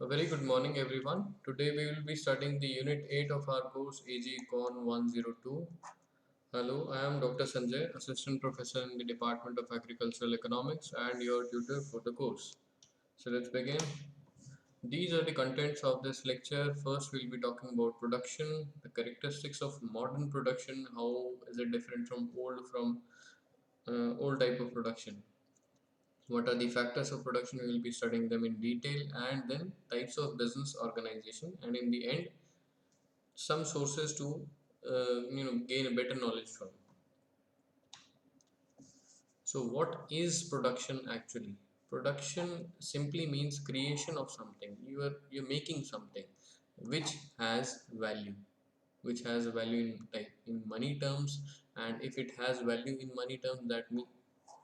A very good morning, everyone. Today we will be studying the Unit 8 of our course AG Con 102. Hello, I am Dr. Sanjay, Assistant Professor in the Department of Agricultural Economics and your tutor for the course. So let's begin. These are the contents of this lecture. First, we'll be talking about production, the characteristics of modern production, how is it different from old type of production. What are the factors of production? We will be studying them in detail, and then types of business organization, and in the end some sources to gain a better knowledge from. So what is production actually? Production simply means creation of something. You're making something which has value, which has a value in money terms. And if it has value in money terms,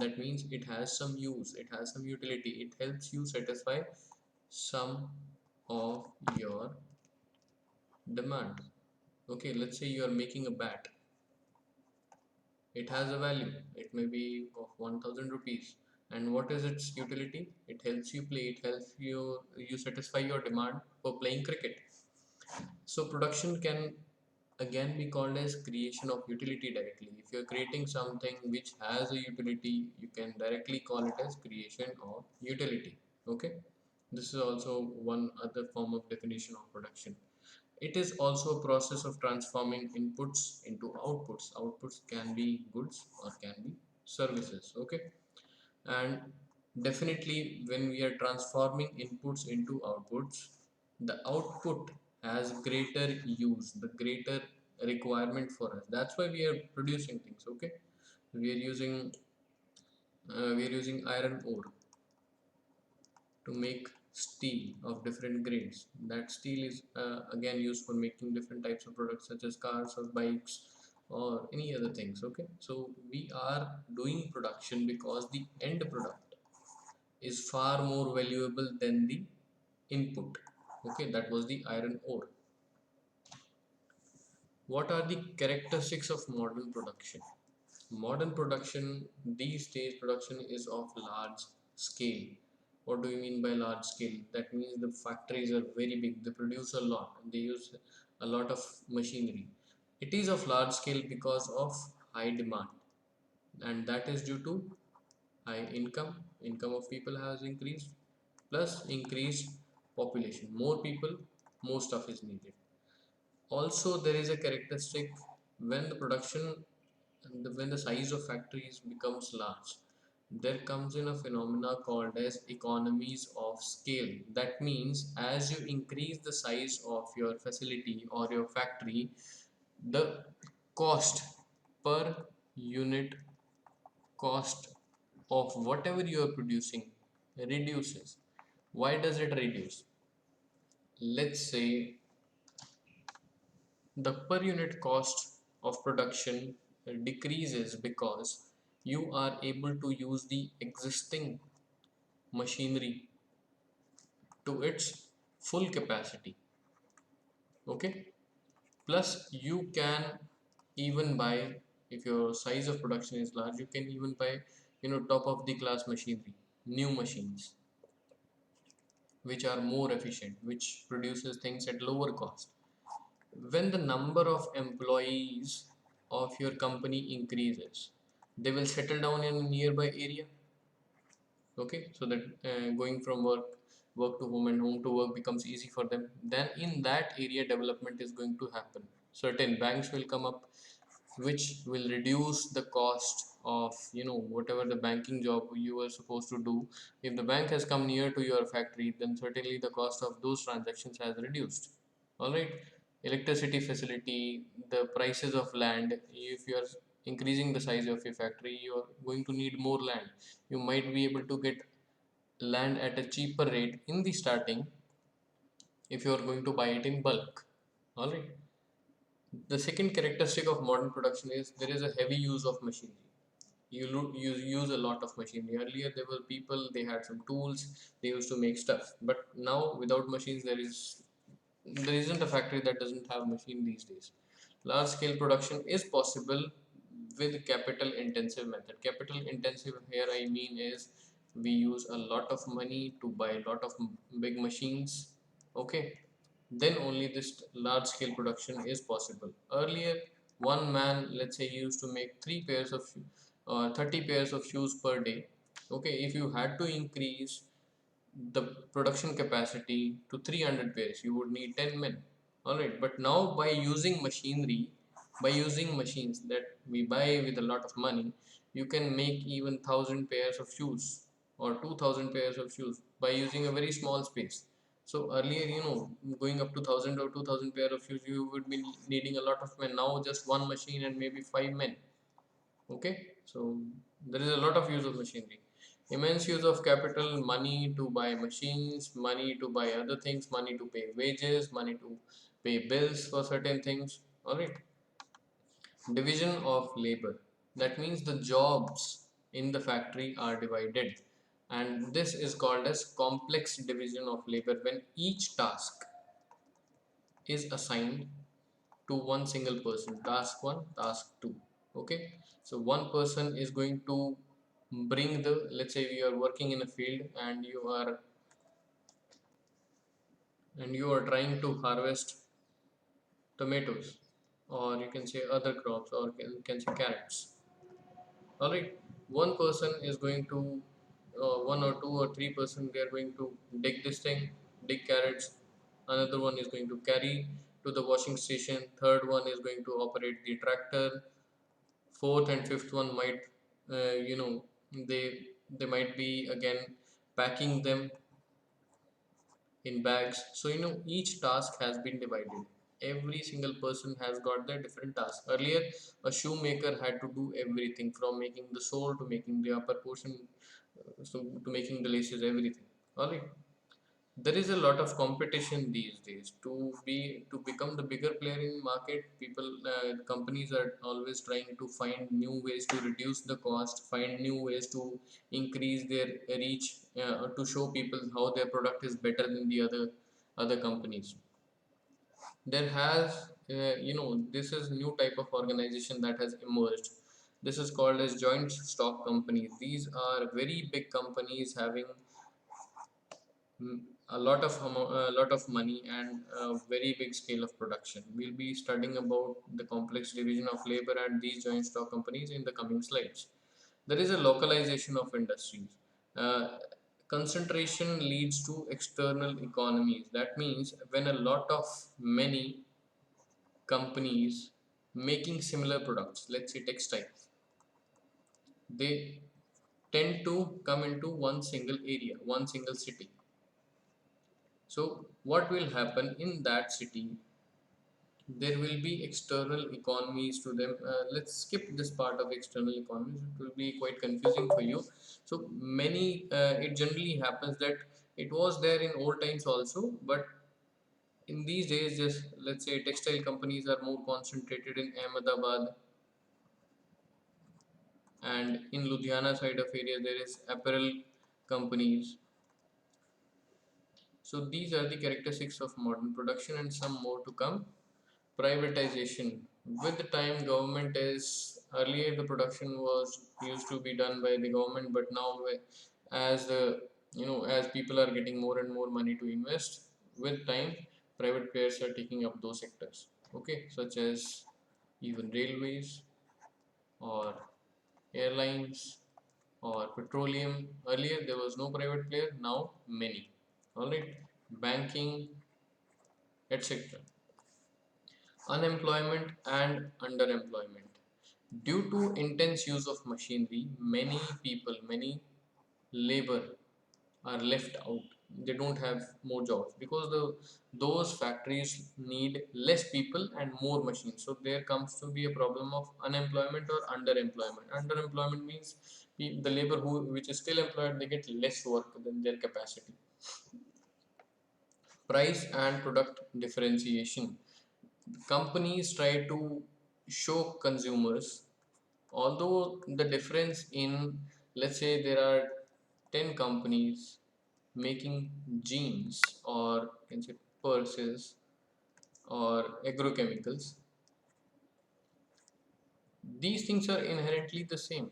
that means it has some use, it has some utility, it helps you satisfy some of your demands. Okay, let's say you are making a bat. It has a value, it may be of 1000 rupees. And what is its utility? It helps you play, it helps you satisfy your demand for playing cricket. So production can again be called as creation of utility directly. If you're creating something which has a utility, you can directly call it as creation of utility. Okay, this is also one other form of definition of production. It is also a process of transforming inputs into outputs. Outputs can be goods or can be services. Okay, and definitely when we are transforming inputs into outputs, the output has greater use, the greater requirement for us. That's why we are producing things. Okay, we are using iron ore to make steel of different grades. That steel is again used for making different types of products such as cars or bikes or any other things. Okay, so we are doing production because the end product is far more valuable than the input. Okay, that was the iron ore. What are the characteristics of modern production? Modern production, these days production is of large scale. What do you mean by large scale? That means the factories are very big, they produce a lot, they use a lot of machinery. It is of large scale because of high demand, and that is due to high income of people has increased, plus increased population. More people, more stuff is needed. Also there is a characteristic when the production when the size of factories becomes large, there comes in a phenomena called as economies of scale. That means as you increase the size of your facility or your factory, the cost per unit cost of whatever you are producing reduces. Why does it reduce? Let's say the per unit cost of production decreases because you are able to use the existing machinery to its full capacity. Okay, plus you can even buy, if your size of production is large, you can even buy top of the class machinery, new machines which are more efficient, which produces things at lower cost. When the number of employees of your company increases, they will settle down in a nearby area. Okay, so that going from work to home and home to work becomes easy for them. Then in that area development is going to happen. Certain banks will come up which will reduce the cost of whatever the banking job you were supposed to do. If the bank has come near to your factory, then certainly the cost of those transactions has reduced. All right, electricity facility, the prices of land. If you are increasing the size of your factory, you are going to need more land. You might be able to get land at a cheaper rate in the starting if you are going to buy it in bulk. All right, the second characteristic of modern production is there is a heavy use of machinery. You use a lot of machinery. Earlier there were people, they had some tools, they used to make stuff, but now without machines there isn't a factory that doesn't have machine these days. Large scale production is possible with capital intensive method. Capital intensive here I mean is we use a lot of money to buy a lot of big machines, Okay, then only this large scale production is possible. Earlier, one man, let's say, used to make 30 pairs of shoes per day. Okay, if you had to increase the production capacity to 300 pairs, you would need 10 men. All right, but now by using machinery, by using machines that we buy with a lot of money, you can make even 1000 pairs of shoes or 2000 pairs of shoes by using a very small space. So earlier, going up to 1000 or 2000 pair of shoes, you would be needing a lot of men. Now just one machine and maybe five men. Okay, so there is a lot of use of machinery, immense use of capital, money to buy machines, money to buy other things, money to pay wages, money to pay bills for certain things. All right, division of labor, that means the jobs in the factory are divided, and this is called as complex division of labor, when each task is assigned to one single person. Task 1, task 2. Okay, so one person is going to bring the, let's say we are working in a field and you are trying to harvest tomatoes, or you can say other crops, or can say carrots. All right, one person is going to one or two or three-person, they are going to dig this thing, dig carrots. Another one is going to carry to the washing station. Third one is going to operate the tractor. Fourth and fifth one might uh, you know they they might be again packing them in bags. So each task has been divided. Every single person has got their different task. Earlier, a shoemaker had to do everything from making the sole to making the upper portion, so to making the laces, everything. All right, there is a lot of competition these days to become the bigger player in market. People, companies are always trying to find new ways to reduce the cost, find new ways to increase their reach, to show people how their product is better than the other companies. There has this is new type of organization that has emerged. This is called as joint stock companies. These are very big companies having mm, a lot of money and a very big scale of production. We'll be studying about the complex division of labor and these joint stock companies in the coming slides. There is a localization of industries. Uh, Concentration leads to external economies. That means when a lot of many companies making similar products, let's say textiles, they tend to come into one single area, one single city. So what will happen in that city? There will be external economies to them. Let's skip this part of external economies, it will be quite confusing for you. So many, it generally happens that it was there in old times also, but in these days, just let's say textile companies are more concentrated in Ahmedabad, and in Ludhiana side of area there is apparel companies. So these are the characteristics of modern production and some more to come. Privatization. With the time, government is, earlier the production was used to be done by the government, but now as the as people are getting more and more money to invest, with time private players are taking up those sectors. Okay, such as even railways or airlines or petroleum. Earlier there was no private player, now many. All right, banking, etc. Unemployment and underemployment. Due to intense use of machinery, many people, many labor are left out. They don't have more jobs because those factories need less people and more machines. So there comes to be a problem of unemployment or underemployment. Underemployment means the labor which is still employed, they get less work than their capacity. Price and product differentiation. Companies try to show consumers, although the difference in, let's say there are 10 companies making jeans, or you can say purses or agrochemicals, these things are inherently the same.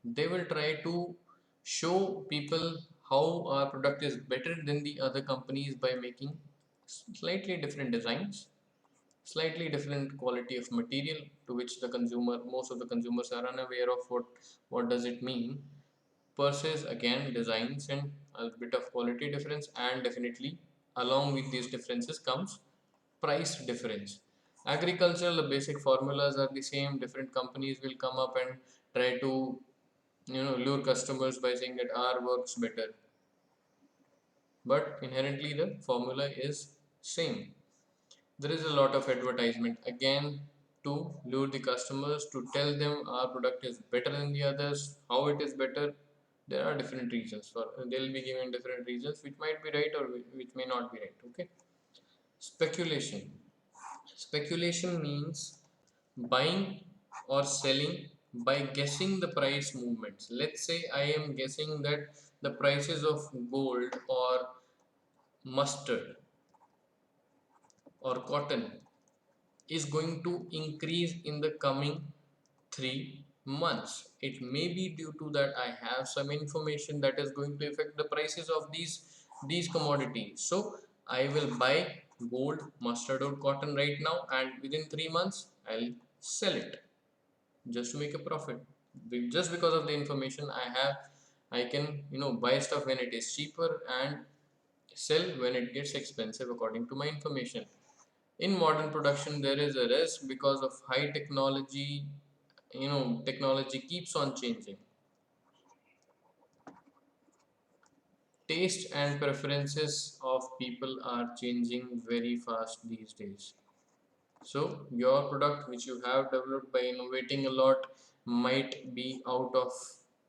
They will try to show people how our product is better than the other companies by making slightly different designs, slightly different quality of material, to which the consumer, most of the consumers are unaware of what does it mean. Purses again, designs and a bit of quality difference, and definitely along with these differences comes price difference. Agricultural, the basic formulas are the same. Different companies will come up and try to lure customers by saying that our works better, but inherently the formula is same. There is a lot of advertisement again to lure the customers, to tell them our product is better than the others. How it is better? There are different reasons for, they'll be given different reasons which might be right or which may not be right. Okay. Speculation. Speculation means buying or selling by guessing the price movements. Let's say I am guessing that the prices of gold or mustard or cotton is going to increase in the coming 3 months. It may be due to that I have some information that is going to affect the prices of these commodities. So I will buy gold, mustard or cotton right now, and within 3 months I'll sell it just to make a profit. Just because of the information I have, I can buy stuff when it is cheaper and sell when it gets expensive according to my information. In modern production there is a risk because of high technology. Technology keeps on changing. Taste and preferences of people are changing very fast these days. So your product which you have developed by innovating a lot might be out of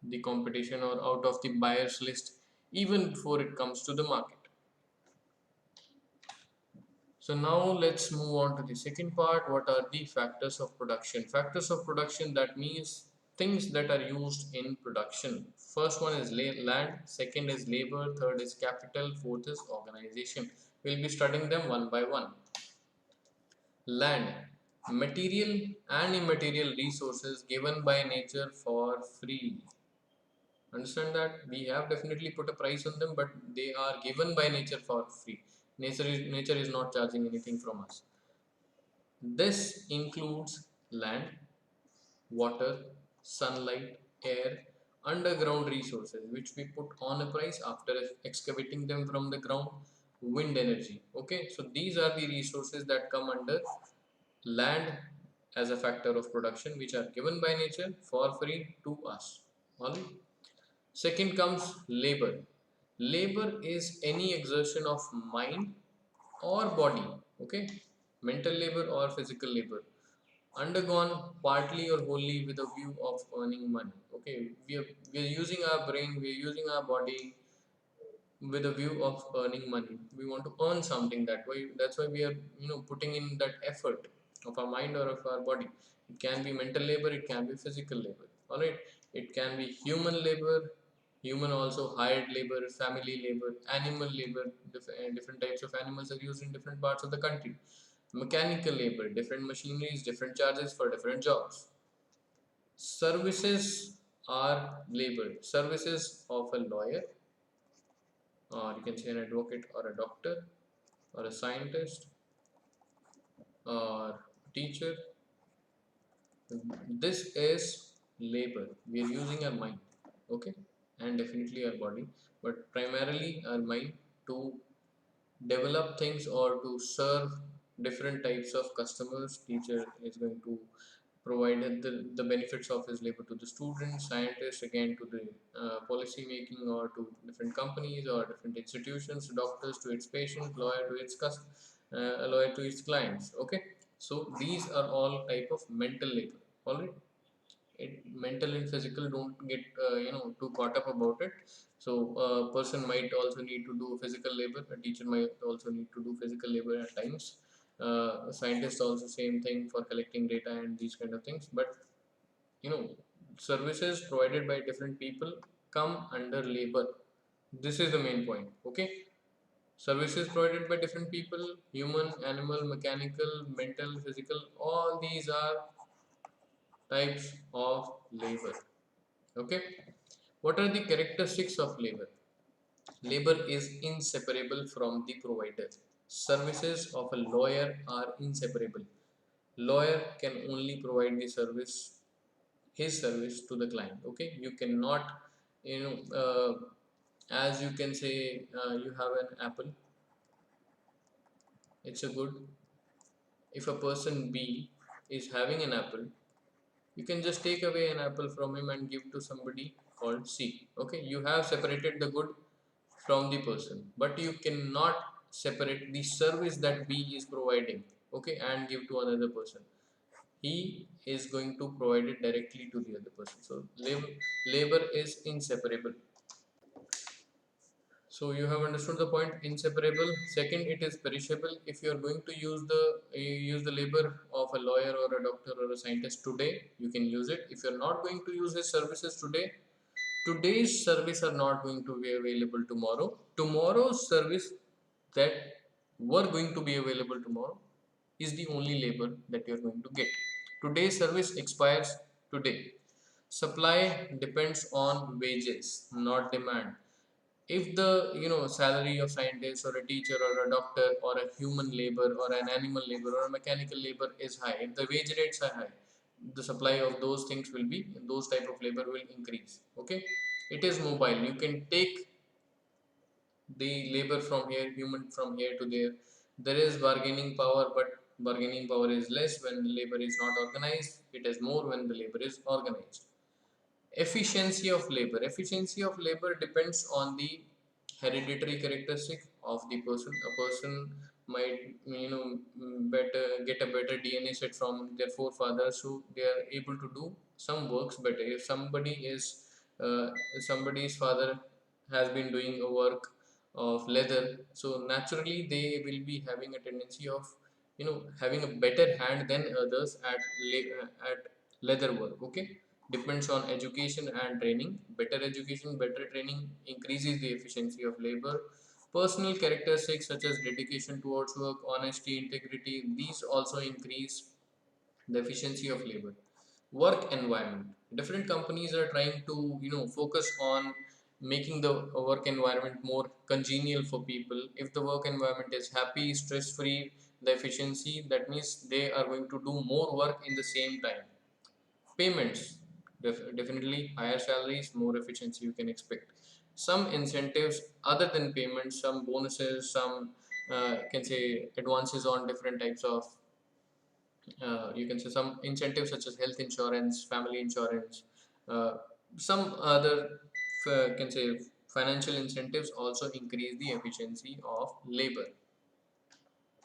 the competition or out of the buyers list even before it comes to the market. So now let's move on to the second part. What are the factors of production? Factors of production, that means things that are used in production. First one is land, second is labor, third is capital, fourth is organization. We'll be studying them one by one. Land, material and immaterial resources given by nature for free. Understand that we have definitely put a price on them, but they are given by nature for free. Nature is not charging anything from us. This includes land, water, sunlight, air, underground resources which we put on a price after excavating them from the ground, wind energy. Okay, so these are the resources that come under land as a factor of production, which are given by nature for free to us. Alright. Second comes labor. Labor is any exertion of mind or body, okay, mental labor or physical labor, undergone partly or wholly with a view of earning money. Okay, we are using our brain, we are using our body with a view of earning money. We want to earn something that way. That's why we are putting in that effort of our mind or of our body. It can be mental labor, it can be physical labor. All right, it can be human labor, human also hired labor, family labor, animal labor. Different types of animals are used in different parts of the country. Mechanical labor, different machineries, different charges for different jobs. Services are labor. Services of a lawyer, or you can say an advocate or a doctor or a scientist or teacher. This is labor. We are using our mind, okay, and definitely our body, but primarily our mind to develop things or to serve different types of customers. Teacher is going to provide the benefits of his labor to the students, scientists again to the policy making or to different companies or different institutions, doctors to its patients, lawyer to its a lawyer to its clients. Okay, so these are all type of mental labor. All right, mental and physical don't get too caught up about it. So a person might also need to do physical labor, a teacher might also need to do physical labor at times, a scientist also same thing for collecting data and these kind of things. But you know services provided by different people come under labor. This is the main point. Okay, services provided by different people, human, animal, mechanical, mental, physical, all these are types of labor. Okay, what are the characteristics of labor? Labor is inseparable from the provider. Services of a lawyer are inseparable. Lawyer can only provide the service, his service to the client. Okay, you cannot, you know, as you can say, you have an apple. It's a good. If a person B is having an apple, you can just take away an apple from him and give to somebody called C. Okay, you have separated the good from the person, but you cannot separate the service that B is providing, okay, and give to another person. He is going to provide it directly to the other person. So labor is inseparable. So you have understood the point, inseparable. Second, it is perishable. If you are going to use the labor of a lawyer or a doctor or a scientist today, you can use it. If you are not going to use his services today, today's service are not going to be available tomorrow. Tomorrow's service that were going to be available tomorrow is the only labor that you are going to get. Today's service expires today. Supply depends on wages, not demand. If the salary of scientist or a teacher or a doctor or a human labor or an animal labor or a mechanical labor is high, if the wage rates are high, the supply of those things will be, those type of labor will increase. Okay, it is mobile. You can take the labor from here, human from here to there. There is bargaining power, but bargaining power is less when labor is not organized. It is more when the labor is organized. Efficiency of labor. Efficiency of labor depends on the hereditary characteristic of the person. A person might better get a better DNA set from their forefathers, so they are able to do some works better. If uh, somebody's father has been doing a work of leather, so naturally they will be having a tendency of having a better hand than others at leather work. Okay, depends on education and training. Better education, better training increases the efficiency of labor. Personal characteristics such as dedication towards work, honesty, integrity, these also increase the efficiency of labor. Work environment. Different companies are trying to focus on making the work environment more congenial for people. If the work environment is happy, stress free, the efficiency, that means they are going to do more work in the same time. Payments. Definitely higher salaries, more efficiency you can expect. Some incentives other than payments, some bonuses, some can say advances on different types of you can say some incentives such as health insurance, family insurance, uh, some other can say financial incentives also increase the efficiency of labor.